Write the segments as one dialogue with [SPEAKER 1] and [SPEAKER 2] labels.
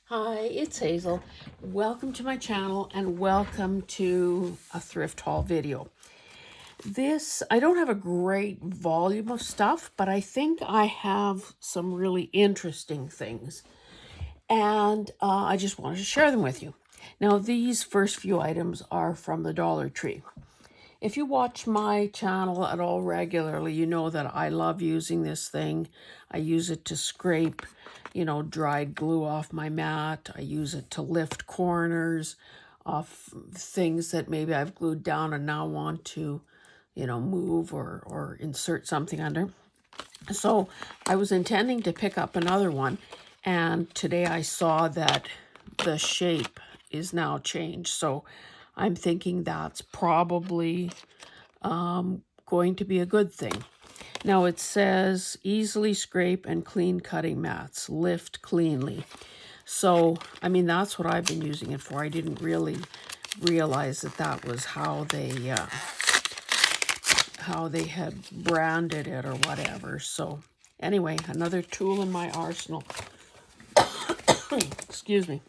[SPEAKER 1] Hi, it's Hazel. Welcome to my channel and welcome to a thrift haul video. I don't have a great volume of stuff, but I think I have some really interesting things. And I just wanted to share them with you. Now, these first few items are from the Dollar Tree. If you watch my channel at all regularly, you know that I love using this thing. I use it to scrape, dried glue off my mat. I use it to lift corners off things that maybe I've glued down and now want to, move or insert something under. So I was intending to pick up another one, and today I saw that the shape is now changed. So I'm thinking that's probably going to be a good thing. Now it says easily scrape and clean cutting mats, lift cleanly. So, I mean, that's what I've been using it for. I didn't really realize that was how they had branded it or whatever. So anyway, another tool in my arsenal. Excuse me.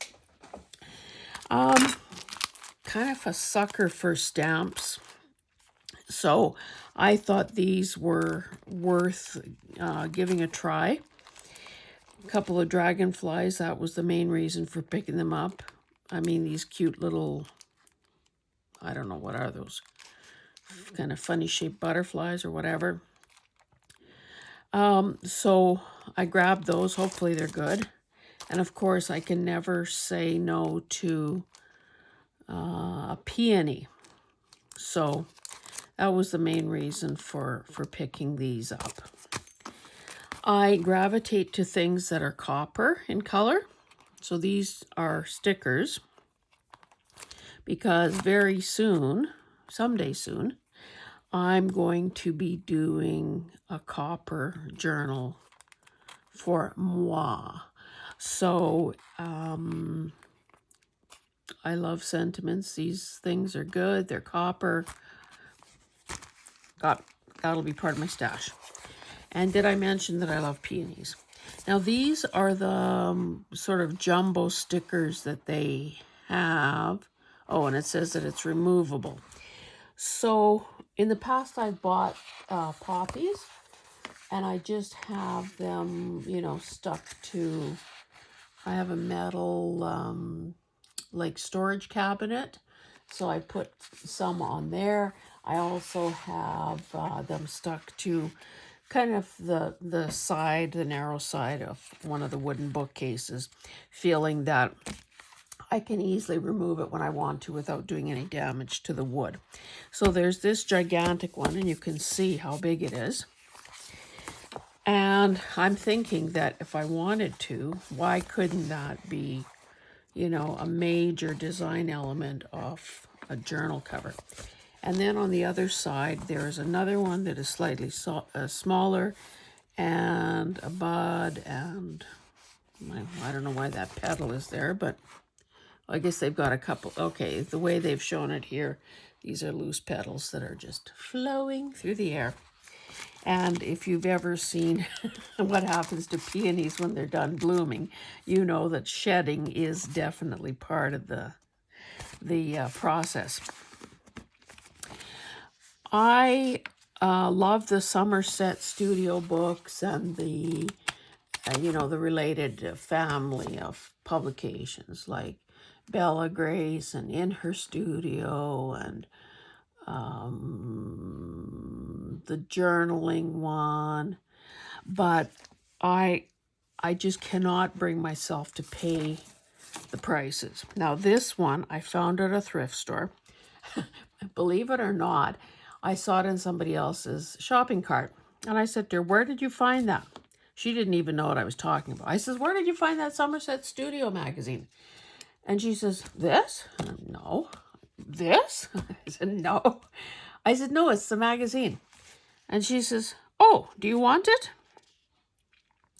[SPEAKER 1] Kind of a sucker for stamps. So I thought these were worth giving a try. A couple of dragonflies, that was the main reason for picking them up. I mean, these cute little, I don't know, what are those? Kind of funny shaped butterflies or whatever. So I grabbed those. Hopefully they're good. And of course, I can never say no to a peony. So that was the main reason for picking these up. I gravitate to things that are copper in color. So these are stickers because very soon, someday soon, I'm going to be doing a copper journal for moi. So I love sentiments. These things are good. They're copper. That'll be part of my stash. And did I mention that I love peonies? Now, these are the sort of jumbo stickers that they have. Oh, and it says that it's removable. So in the past, I've bought poppies, and I just have them, stuck to, I have a metal like storage cabinet. So I put some on there. I also have them stuck to kind of the narrow side of one of the wooden bookcases, feeling that I can easily remove it when I want to without doing any damage to the wood. So there's this gigantic one, and you can see how big it is. And I'm thinking that if I wanted to, why couldn't that be, a major design element of a journal cover? And then on the other side, there's another one that is slightly smaller, and a bud, and I don't know why that petal is there, but I guess they've got a couple. Okay, the way they've shown it here, these are loose petals that are just flowing through the air. And if you've ever seen what happens to peonies when they're done blooming, you know that shedding is definitely part of the process. I love the Somerset Studio books and the related family of publications like Bella Grace and In Her Studio and the journaling one. But I just cannot bring myself to pay the prices. Now this one I found at a thrift store. Believe it or not, I saw it in somebody else's shopping cart. And I said to her, "Where did you find that?" She didn't even know what I was talking about. I says, "Where did you find that Somerset Studio magazine?" And she says, "This?" "No." "This?" I said, "No." I said, "No, it's the magazine." And she says, "Oh, do you want it?"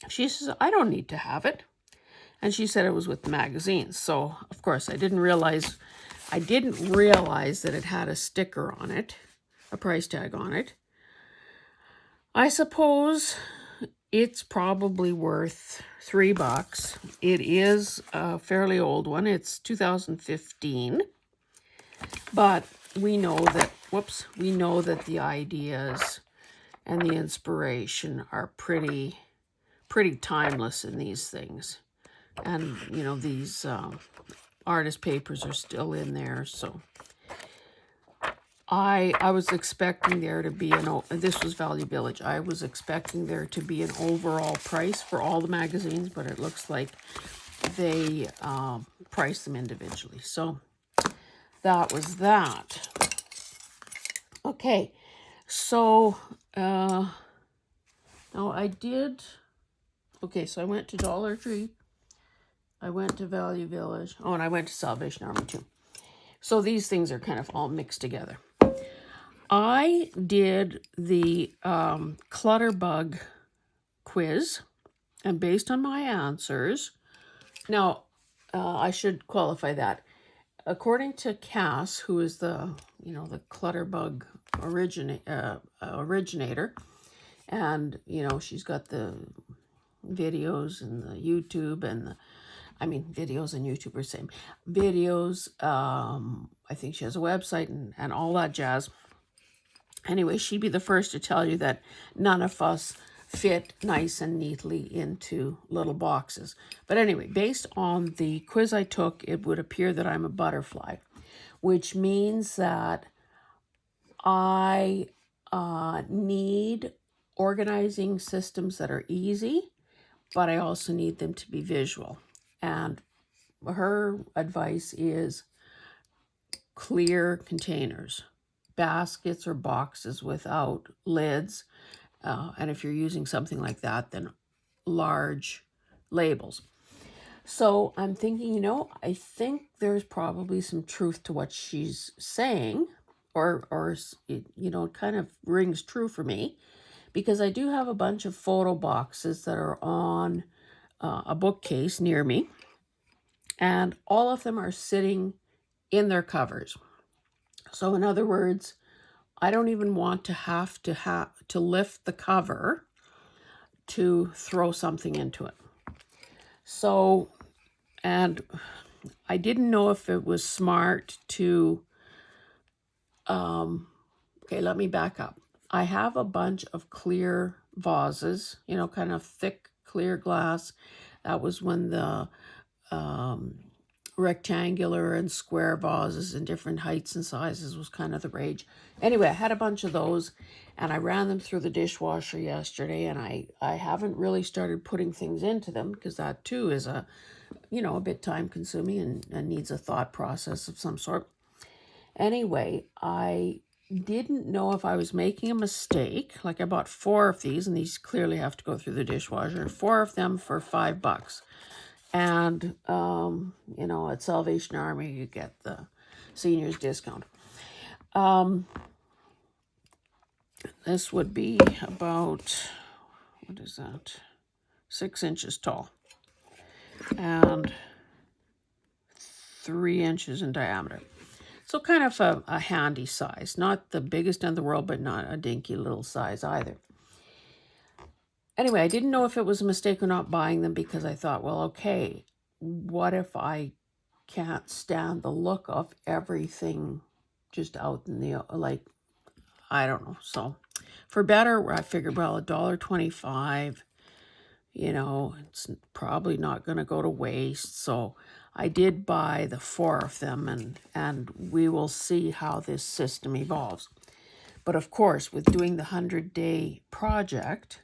[SPEAKER 1] She says, "I don't need to have it." And she said it was with the magazine. So, of course, I didn't realize that it had a sticker on it, a price tag on it. I suppose It's probably worth $3. It is a fairly old one. It's 2015. But we know that, we know that the ideas and the inspiration are pretty timeless in these things. And, you know, these artist papers are still in there, so I was expecting there to be this was Value Village. I was expecting there to be an overall price for all the magazines, but it looks like they price them individually. So that was that. Okay, so now I did. Okay, so I went to Dollar Tree. I went to Value Village. Oh, and I went to Salvation Army too. So these things are kind of all mixed together. I did the Clutterbug quiz, and based on my answers, now I should qualify that. According to Cass, who is the Clutterbug originator, and she's got the videos and the YouTube and videos and YouTube are the same. Videos, I think she has a website and all that jazz. Anyway, she'd be the first to tell you that none of us fit nice and neatly into little boxes. But anyway, based on the quiz I took, it would appear that I'm a butterfly, which means that I need organizing systems that are easy, but I also need them to be visual. And her advice is clear containers, baskets or boxes without lids. And if you're using something like that, then large labels. So I'm thinking, I think there's probably some truth to what she's saying, or it kind of rings true for me, because I do have a bunch of photo boxes that are on a bookcase near me, and all of them are sitting in their covers. So in other words, I don't even want to have to lift the cover to throw something into it. So, and I didn't know if it was smart to, okay, let me back up. I have a bunch of clear vases, kind of thick clear glass. That was when the rectangular and square vases in different heights and sizes was kind of the rage. Anyway, I had a bunch of those, and I ran them through the dishwasher yesterday, and I haven't really started putting things into them, because that too is a bit time consuming and needs a thought process of some sort. Anyway, I didn't know if I was making a mistake. Like, I bought 4 of these, and these clearly have to go through the dishwasher, and 4 of them for $5. And, at Salvation Army, you get the seniors discount. This would be about, 6 inches tall and 3 inches in diameter. So kind of a handy size, not the biggest in the world, but not a dinky little size either. Anyway, I didn't know if it was a mistake or not buying them, because I thought, well, okay, what if I can't stand the look of everything just out in the, I don't know. So for better, I figured, well, $1.25, it's probably not going to go to waste. So I did buy the 4 of them, and we will see how this system evolves. But of course, with doing the 100-day project,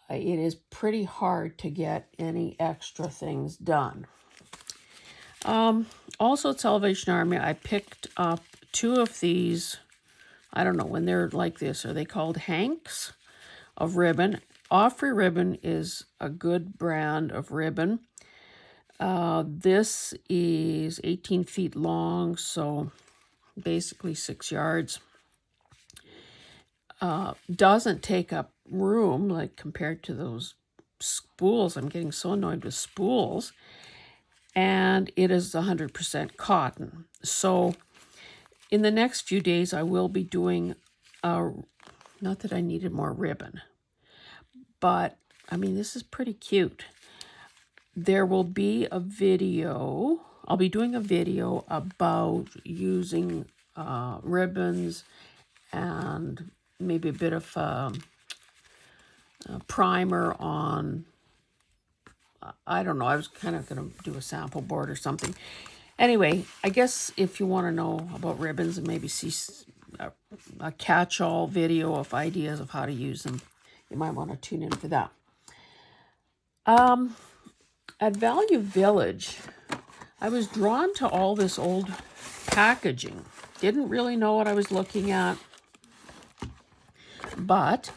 [SPEAKER 1] it is pretty hard to get any extra things done. Also at Salvation Army, I picked up 2 of these. I don't know, when they're like this, are they called hanks of ribbon? Offrey Ribbon is a good brand of ribbon. This is 18 feet long, so basically 6 yards. Doesn't take up room, like compared to those spools. I'm getting so annoyed with spools. And it is 100% cotton. So in the next few days, I will be doing, not that I needed more ribbon, But, I mean, this is pretty cute. There will be a video. I'll be doing a video about using ribbons and maybe a bit of a primer on, I don't know, I was kind of going to do a sample board or something. Anyway, I guess if you want to know about ribbons and maybe see a catch-all video of ideas of how to use them, you might want to tune in for that. At Value Village, I was drawn to all this old packaging. Didn't really know what I was looking at, but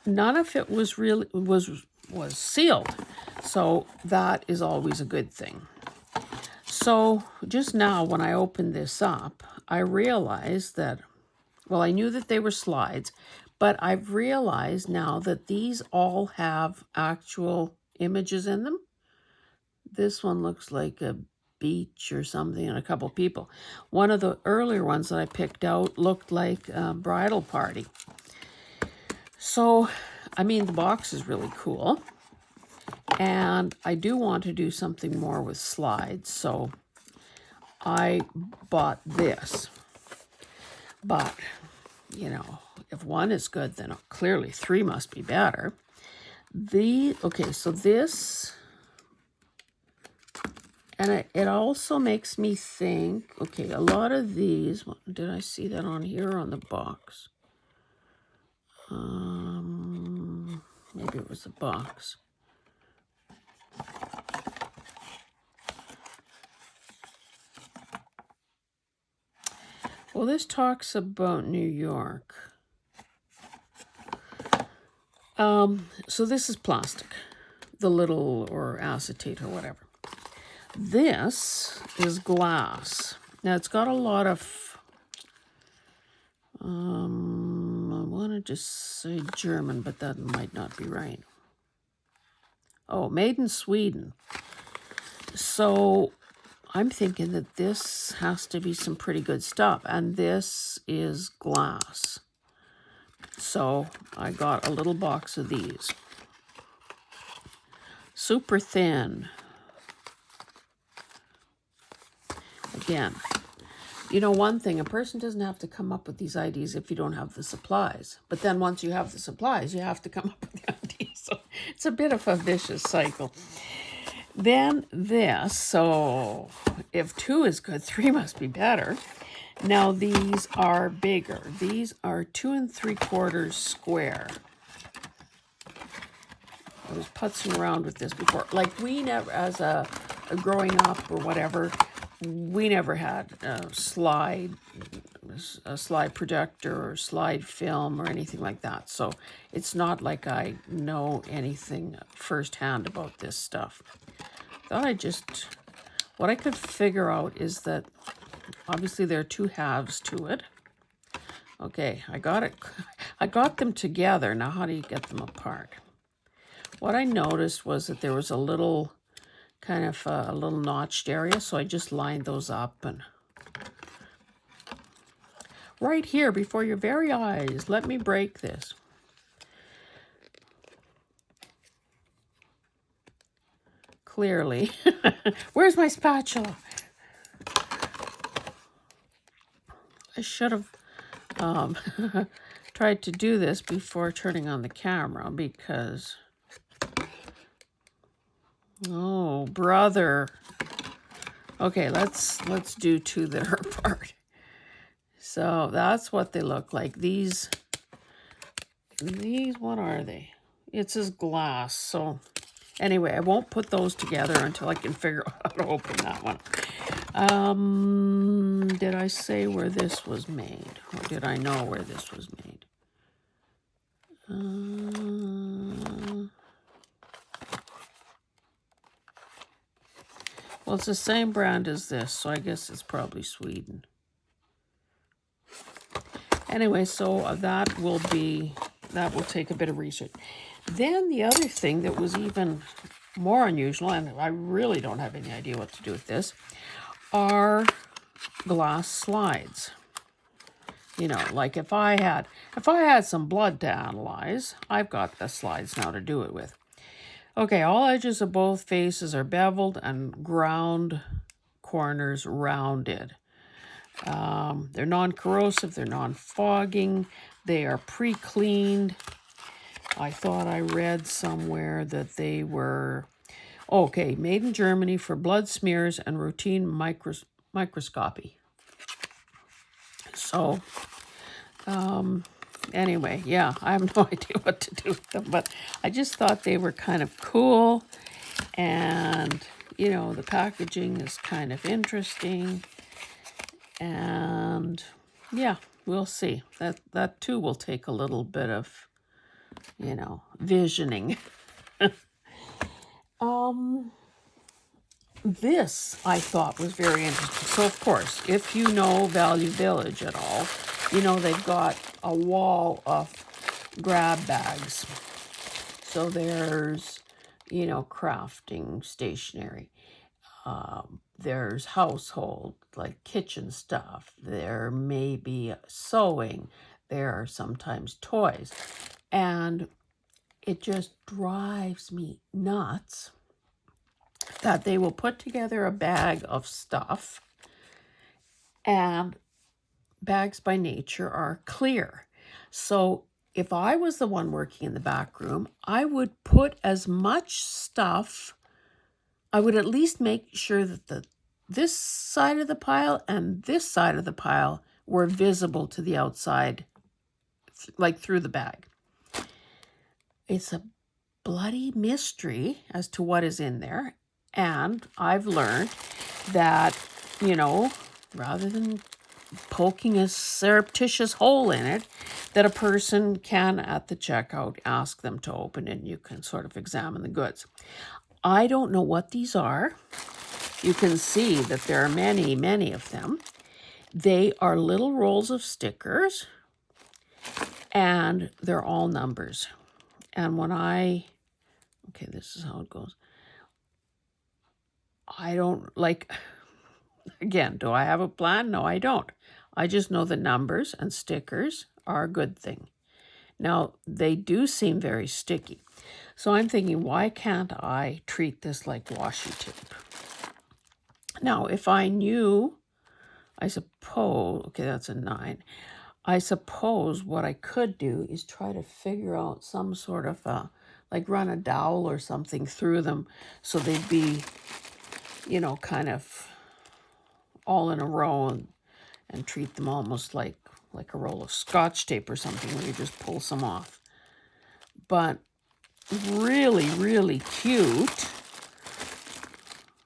[SPEAKER 1] none of it was really was sealed, so that is always a good thing. So just now when I opened this up, I realized that, well, I knew that they were slides, but I've realized now that these all have actual images in them. This one looks like a beach or something and a couple people. One of the earlier ones that I picked out looked like a bridal party. So, I mean, the box is really cool. And I do want to do something more with slides, so I bought this. But, you know, if one is good, then clearly 3 must be better. Okay, so this, and it also makes me think, okay, a lot of these, did I see that on here or on the box? Maybe it was the box. Well, this talks about New York. So this is plastic, the little, or acetate or whatever. This is glass. Now it's got a lot of, I want to just say German, but that might not be right. Oh, made in Sweden. So I'm thinking that this has to be some pretty good stuff, and this is glass. So I got a little box of these. Super thin. Again, you know, one thing, a person doesn't have to come up with these ideas if you don't have the supplies. But then once you have the supplies, you have to come up with the ideas. So it's a bit of a vicious cycle. Then this, so if 2 is good, 3 must be better. Now these are bigger. These are 2 3/4 square. I was putzing around with this before. Like, we never, as a growing up or whatever, we never had a slide projector or slide film or anything like that. So it's not like I know anything firsthand about this stuff. Thought what I could figure out is that obviously there are 2 halves to it. Okay, I got it. I got them together. Now how do you get them apart? What I noticed was that there was a little kind of a little notched area, so I just lined those up, and right here before your very eyes, let me break this. Clearly. Where's my spatula? I should have tried to do this before turning on the camera, because, oh, brother. Okay, let's do 2 that are apart. So that's what they look like. These, what are they? It says glass. So anyway, I won't put those together until I can figure out how to open that one. Did I say where this was made? Or did I know where this was made? Well, it's the same brand as this, so I guess it's probably Sweden. Anyway, so that will take a bit of research. Then the other thing that was even more unusual, and I really don't have any idea what to do with this, are glass slides. You know, like if I had some blood to analyze, I've got the slides now to do it with. Okay, all edges of both faces are beveled and ground corners rounded. They're non-corrosive, they're non-fogging, they are pre-cleaned. I thought I read somewhere that they were, okay, made in Germany for blood smears and routine microscopy. So, anyway, yeah, I have no idea what to do with them, but I just thought they were kind of cool. And, you know, the packaging is kind of interesting. And, yeah, we'll see. That too will take a little bit of, you know, visioning. This I thought was very interesting. So, of course, if you know Value Village at all, you know they've got a wall of grab bags. So there's, you know, crafting stationery. There's household, like kitchen stuff. There may be sewing. There are sometimes toys. And it just drives me nuts that they will put together a bag of stuff, and bags by nature are clear. So if I was the one working in the back room, I would put as much stuff, I would at least make sure that this side of the pile and this side of the pile were visible to the outside, like through the bag. It's a bloody mystery as to what is in there. And I've learned that, you know, rather than poking a surreptitious hole in it, that a person can, at the checkout, ask them to open it and you can sort of examine the goods. I don't know what these are. You can see that there are many, many of them. They are little rolls of stickers, and they're all numbers. And when okay, this is how it goes. I don't, like, again, do I have a plan? No, I don't. I just know the numbers and stickers are a good thing. Now, they do seem very sticky. So I'm thinking, why can't I treat this like washi tape? Now, if I knew, I suppose, okay, that's a 9. I suppose what I could do is try to figure out some sort of like run a dowel or something through them so they'd be, you know, kind of all in a row, and treat them almost like a roll of Scotch tape or something where you just pull some off. But really, really cute.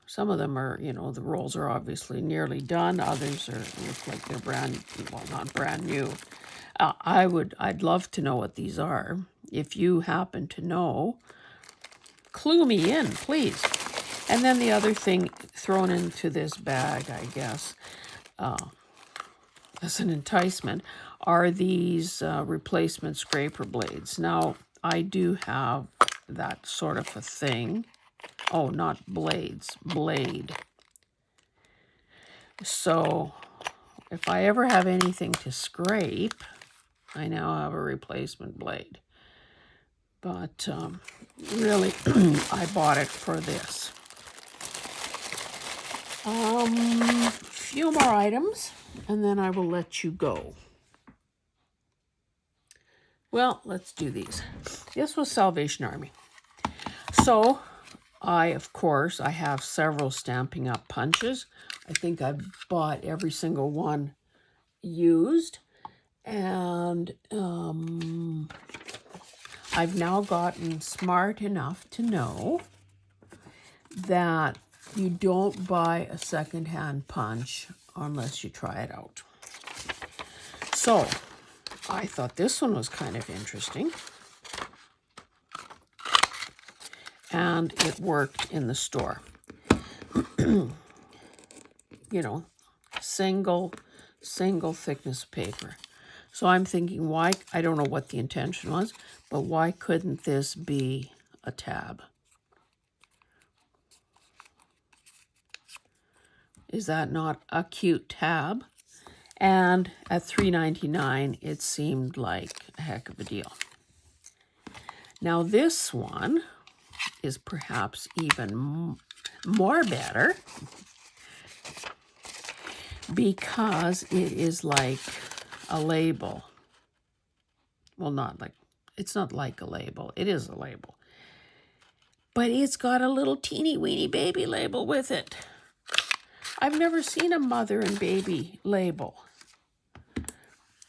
[SPEAKER 1] Some of them are, you know, the rolls are obviously nearly done. Others look like they're not brand new. I'd love to know what these are. If you happen to know, clue me in, please. And then the other thing thrown into this bag, I guess, as an enticement, are these replacement scraper blades. Now, I do have that sort of a thing. Oh, not blades, blade. So if I ever have anything to scrape, I now have a replacement blade. But really, I bought it for this. Few more items, and then I will let you go. Well, let's do these. This was Salvation Army. So of course, I have several Stampin' Up! Punches. I think I've bought every single one used. And I've now gotten smart enough to know that you don't buy a secondhand punch unless you try it out. So I thought this one was kind of interesting. And it worked in the store. You know, single thickness paper. So I'm thinking, why, I don't know what the intention was, but why couldn't this be a tab? Is that not a cute tab? And at $3.99, it seemed like a heck of a deal. Now this one is perhaps even more better because it is like a label. Well, it's not like a label. It is a label. But it's got a little teeny weeny baby label with it. I've never seen a mother and baby label.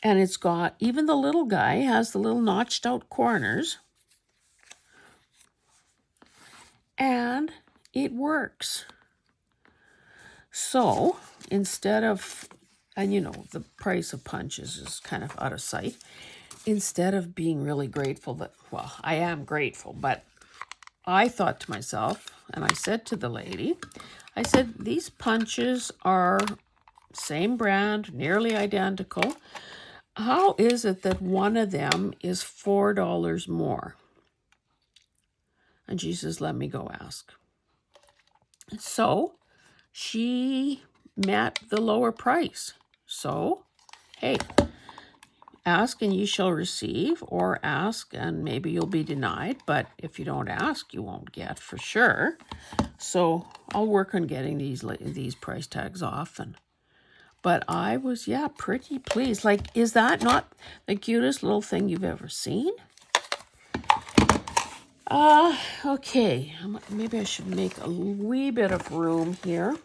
[SPEAKER 1] And it's got, even the little guy has the little notched out corners. And it works. So instead of, and you know, the price of punches is kind of out of sight. Instead of being really grateful that, well, I am grateful, but I thought to myself, and I said to the lady, I said, these punches are same brand, nearly identical. How is it that one of them is $4 more? And she says, let me go ask. So she met the lower price. So, hey, ask and you shall receive, or ask and maybe you'll be denied. But if you don't ask, you won't get for sure. So I'll work on getting these price tags off. But I was, yeah, pretty pleased. Like, is that not the cutest little thing you've ever seen? Okay. Maybe I should make a wee bit of room here.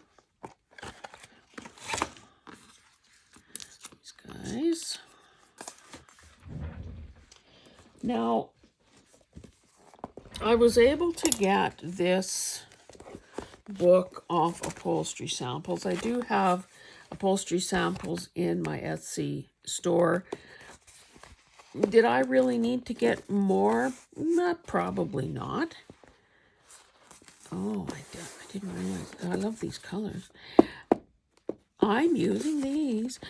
[SPEAKER 1] These guys. Now, I was able to get this book off Upholstery Samples. I do have upholstery samples in my Etsy store. Did I really need to get more? Probably not. Oh, I didn't realize. I love these colors. I'm using these.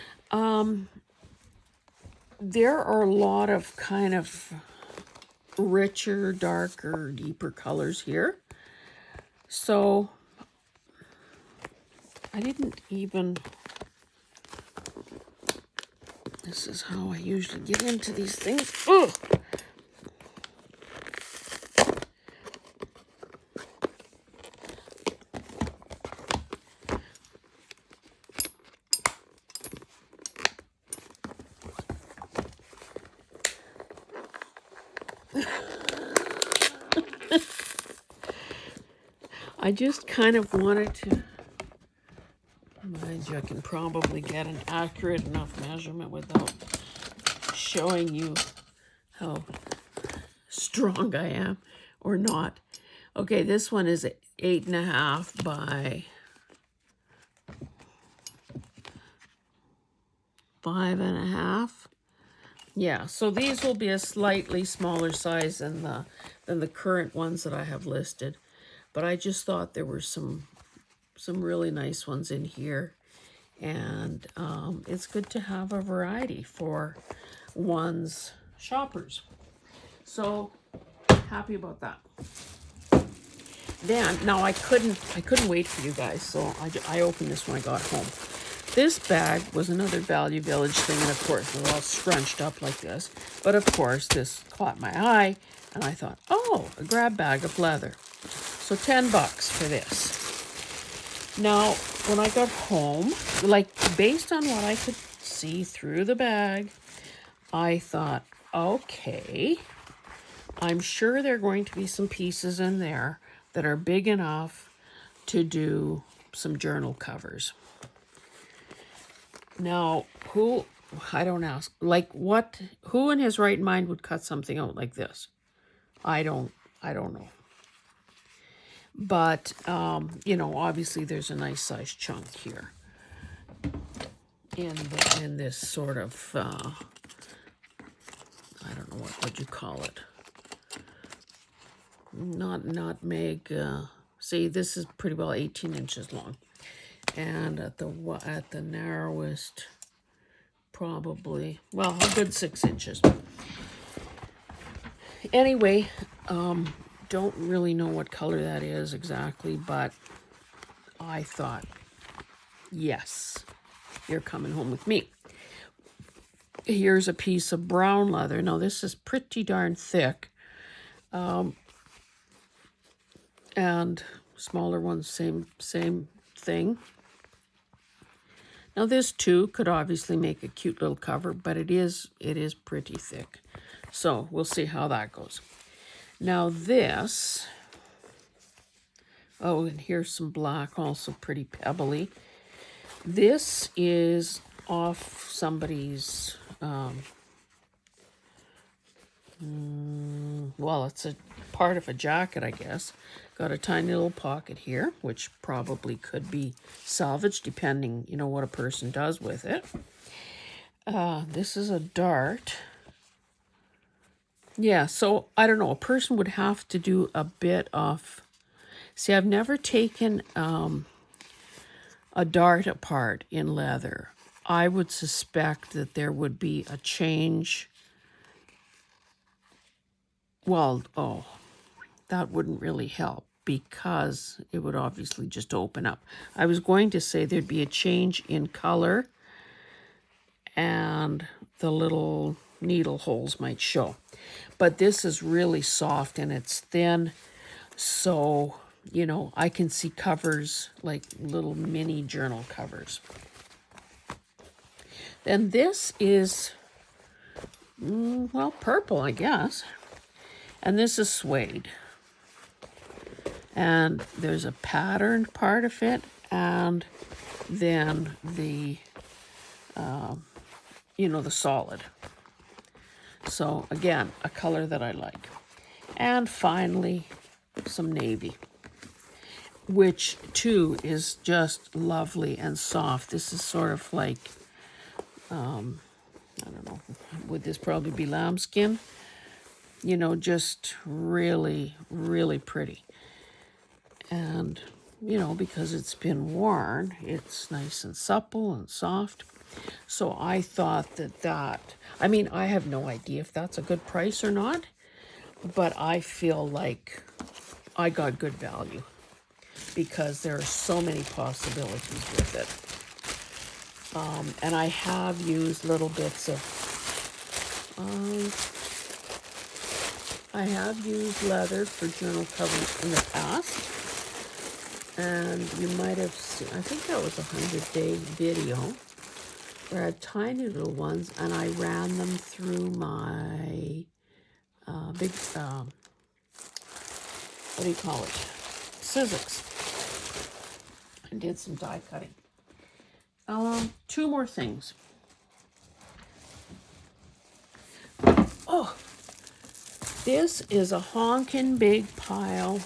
[SPEAKER 1] There are a lot of kind of richer, darker, deeper colors here. So I didn't even... This is how I usually get into these things. Ugh. I just kind of wanted to... Mind you, I can probably get an accurate enough measurement without showing you how strong I am or not. Okay, this one is 8.5 by 5.5. Yeah, so these will be a slightly smaller size than the current ones that I have listed. But I just thought there were some really nice ones in here. And it's good to have a variety for one's shoppers. So happy about that. Then, now I couldn't wait for you guys, so I opened this when I got home. This bag was another Value Village thing, and of course, they're all scrunched up like this. But of course, this caught my eye, and I thought, oh, a grab bag of leather. So $10 for this. Now, when I got home, like, based on what I could see through the bag, I thought, okay, I'm sure there are going to be some pieces in there that are big enough to do some journal covers. Now, I don't ask, like, who in his right mind would cut something out like this? I don't know. But, you know, obviously there's a nice size chunk here in this sort of, I don't know, what would you call it? Not nutmeg. See, this is pretty well 18 inches long. And at the narrowest, probably, well, a good 6 inches. Anyway, don't really know what color that is exactly, but I thought, yes, you're coming home with me. here's a piece of brown leather. Now this is pretty darn thick. And smaller ones, same thing. Now this too could obviously make a cute little cover, but it is pretty thick. So we'll see how that goes. Now this, oh, and here's some black, also pretty pebbly. This is off somebody's, well, it's a part of a jacket, I guess. Got a tiny little pocket here, which probably could be salvaged depending, you know, what a person does with it. This is a dart. Yeah, so I don't know. A person would have to do a bit of... See, I've never taken a dart apart in leather. I would suspect that there would be a change. Well, oh, that wouldn't really help because it would obviously just open up. I was going to say there'd be a change in color and the little needle holes might show. But this is really soft and it's thin, so, you know, I can see covers, like little mini journal covers. Then this is, well, purple, I guess. And this is suede. And there's a patterned part of it, and then the, you know, the solid. So again, a color that I like. And finally, some navy, which too is just lovely and soft. This is sort of like, I don't know, would this probably be lambskin? You know, just really, really pretty. And, you know, because it's been worn, it's nice and supple and soft. So I thought that, I mean, I have no idea if that's a good price or not, but I feel like I got good value because there are so many possibilities with it. And I have used little bits of, I have used leather for journal covers in the past. And you might have seen, I think that was a 100-day video where I had tiny little ones and I ran them through my big, what do you call it? Scissors. And did some die cutting. Two more things. Oh, this is a honkin' big pile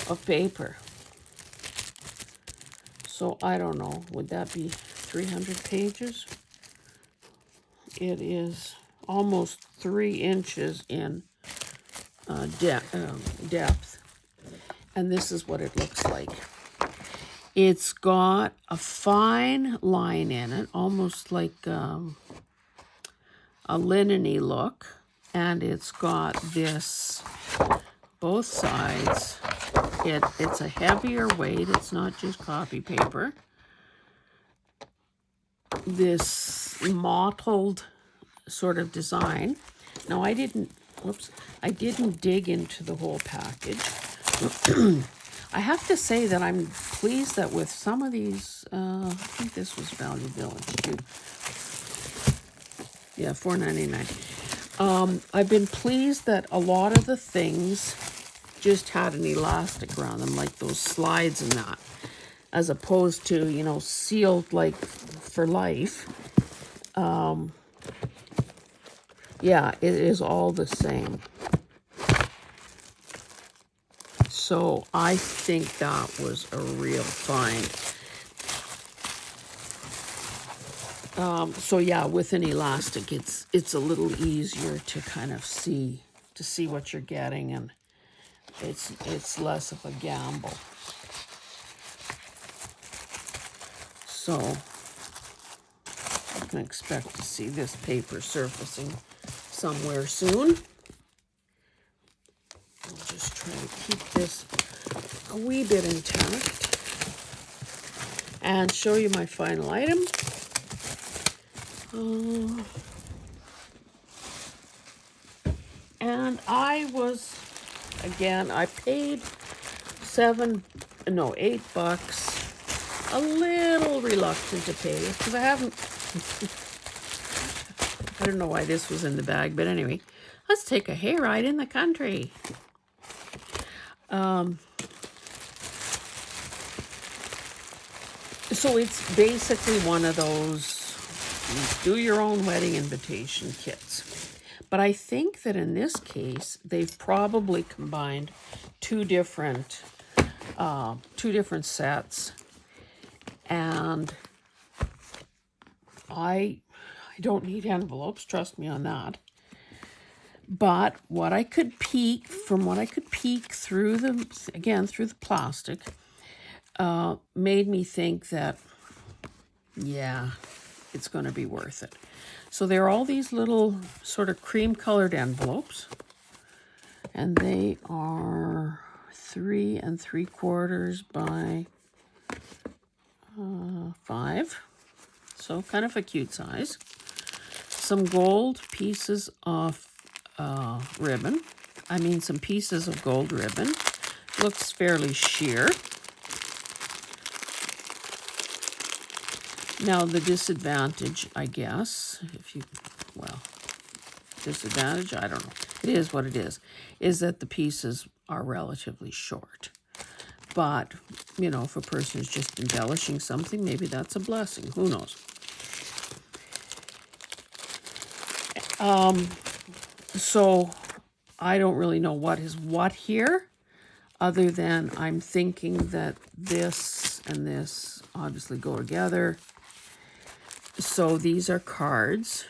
[SPEAKER 1] of paper. So I don't know, would that be 300 pages? It is almost 3 inches in depth. And this is what it looks like. It's got a fine line in it, almost like a linen-y look. And it's got this, both sides. It's a heavier weight. It's not just copy paper. This mottled sort of design. Now I didn't dig into the whole package. I have to say that I'm pleased that with some of these, I think this was Value Village too. Yeah, $4.99. I've been pleased that a lot of the things just had an elastic around them, like those slides and that, as opposed to, you know, sealed like for life. Yeah, it is all the same. So I think that was a real find. So yeah, with an elastic, it's a little easier to kind of see what you're getting, and it's less of a gamble. So I can expect to see this paper surfacing somewhere soon. I'll just try to keep this a wee bit intact and show you my final item. And I was, again, I paid $8. A little reluctant to pay it because I haven't, I don't know why this was in the bag, but anyway, let's take a hayride in the country. So it's basically one of those do your own wedding invitation kits. But I think that in this case, they've probably combined two different sets. And I don't need envelopes, trust me on that. But what I could peek through the plastic, made me think that, yeah, it's going to be worth it. So there are all these little sort of cream-colored envelopes, and they are 3 3/4 by 5, so kind of a cute size. Some gold pieces of ribbon. Some pieces of gold ribbon. Looks fairly sheer. Now the disadvantage, I guess, disadvantage, I don't know. It is what it is that the pieces are relatively short. But, if a person is just embellishing something, maybe that's a blessing. Who knows? So I don't really know what is what here, other than I'm thinking that this and this obviously go together. So these are cards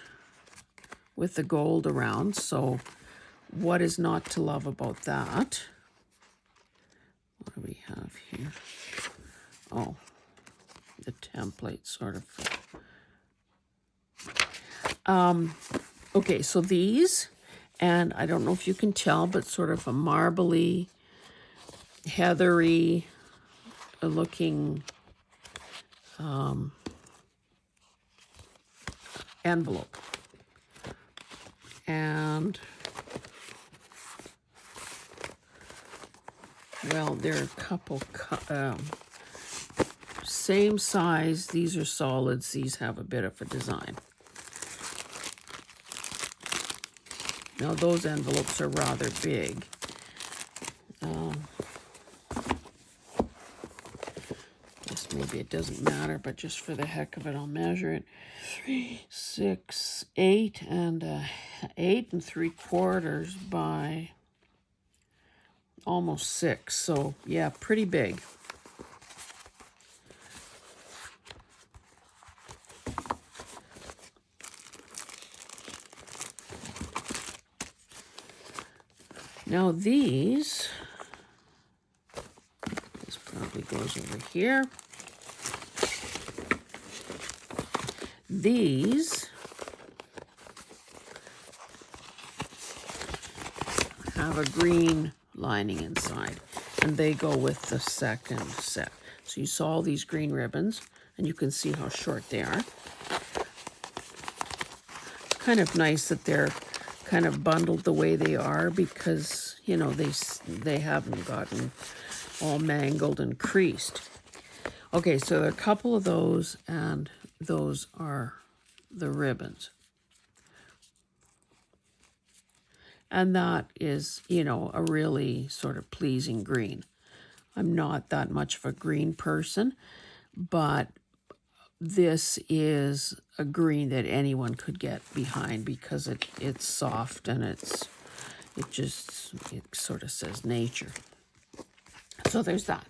[SPEAKER 1] with the gold around. So what is not to love about that? What do we have here? Oh, the template sort of. Okay, so these, and I don't know if you can tell, but sort of a marbly, heathery looking envelope. And, well, there are a couple, same size. These are solids. These have a bit of a design. Now, those envelopes are rather big. Guess maybe it doesn't matter, but just for the heck of it, I'll measure it. 3, 6, 8, and 8 3/4 by almost 6. So, yeah, pretty big. Now this probably goes over here. These have a green lining inside, and they go with the second set. So you saw all these green ribbons, and you can see how short they are. It's kind of nice that they're kind of bundled the way they are, because they haven't gotten all mangled and creased. Okay, so there are a couple of those, and those are the ribbons, and that is a really sort of pleasing green. I'm not that much of a green person, but this is a green that anyone could get behind, because it's soft, and it sort of says nature. So there's that.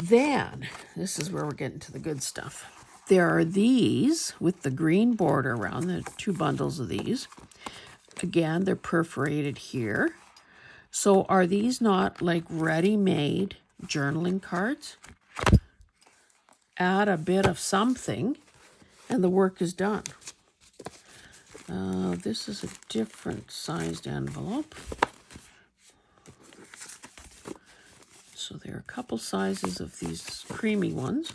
[SPEAKER 1] Then, this is where we're getting to the good stuff. There are these with the green border around, the 2 bundles of these. Again, they're perforated here. So are these not like ready-made journaling cards? Add a bit of something, and the work is done. This is a different sized envelope. So there are a couple sizes of these creamy ones.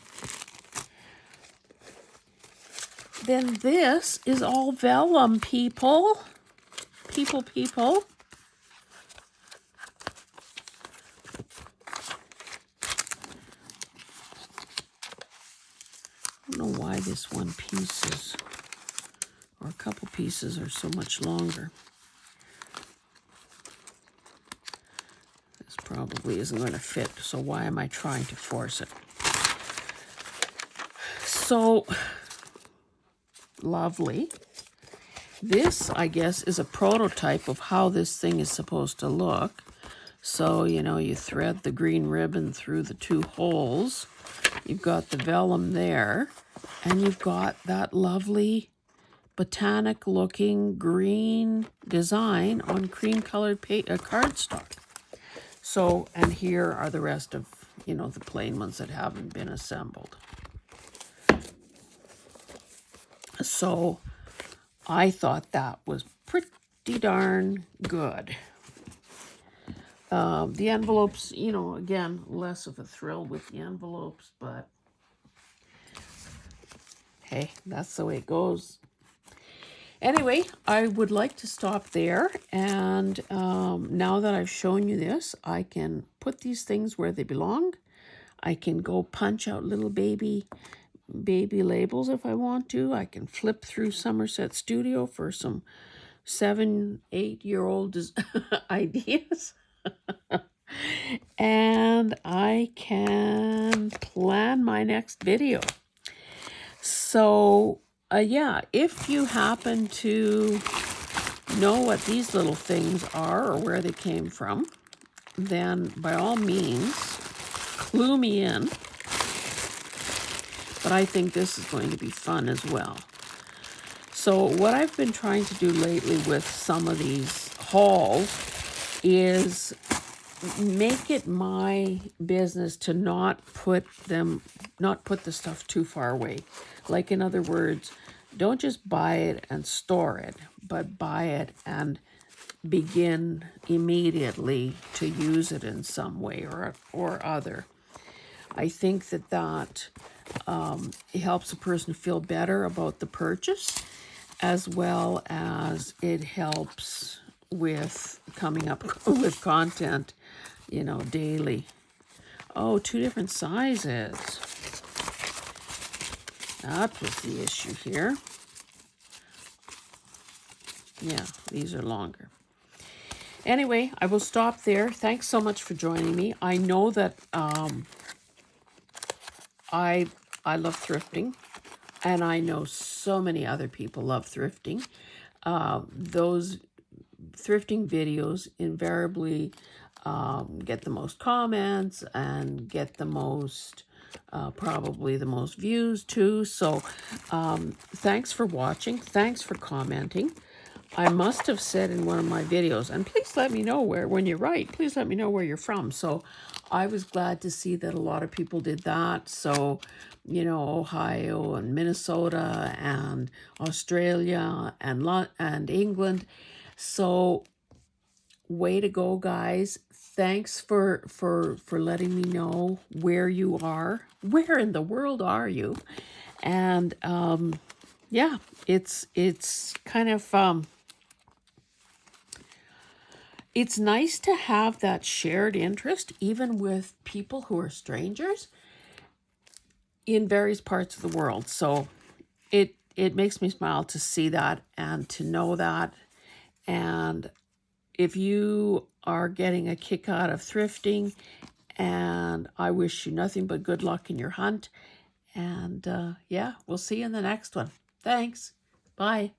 [SPEAKER 1] Then this is all vellum, people. people. I don't know why this one piece is, or a couple pieces are so much longer. This probably isn't going to fit, so why am I trying to force it? So lovely. This, I guess, is a prototype of how this thing is supposed to look. So, you know, you thread the green ribbon through the 2 holes. You've got the vellum there, and you've got that lovely botanic-looking green design on cream-colored cardstock. So, and here are the rest of, you know, the plain ones that haven't been assembled. So, I thought that was pretty darn good. The envelopes, you know, again, less of a thrill with the envelopes, but hey, that's the way it goes. Anyway, I would like to stop there, and now that I've shown you this, I can put these things where they belong. I can go punch out little baby labels if I want to. I can flip through Somerset Studio for some 7-8-year-old ideas. And I can plan my next video. So, yeah, if you happen to know what these little things are or where they came from, then by all means, clue me in. But I think this is going to be fun as well. So what I've been trying to do lately with some of these hauls is make it my business to not put the stuff too far away. Like, in other words, don't just buy it and store it, but buy it and begin immediately to use it in some way or other. I think that it helps a person feel better about the purchase, as well as it helps with coming up with content, you know, daily. Oh, 2 different sizes. That was the issue here. Yeah, these are longer. Anyway, I will stop there. Thanks so much for joining me. I know that I love thrifting, and I know so many other people love thrifting. Those thrifting videos invariably get the most comments and get the most, probably the most views too. So thanks for watching. Thanks for commenting. I must have said in one of my videos, and please let me know when you write, please let me know where you're from. So I was glad to see that a lot of people did that. So, you know, Ohio and Minnesota and Australia and England. So way to go, guys. Thanks for letting me know where you are. Where in the world are you? And yeah, it's kind of it's nice to have that shared interest, even with people who are strangers in various parts of the world. So it makes me smile to see that and to know that. And if you are getting a kick out of thrifting, and I wish you nothing but good luck in your hunt. And yeah, we'll see you in the next one. Thanks. Bye.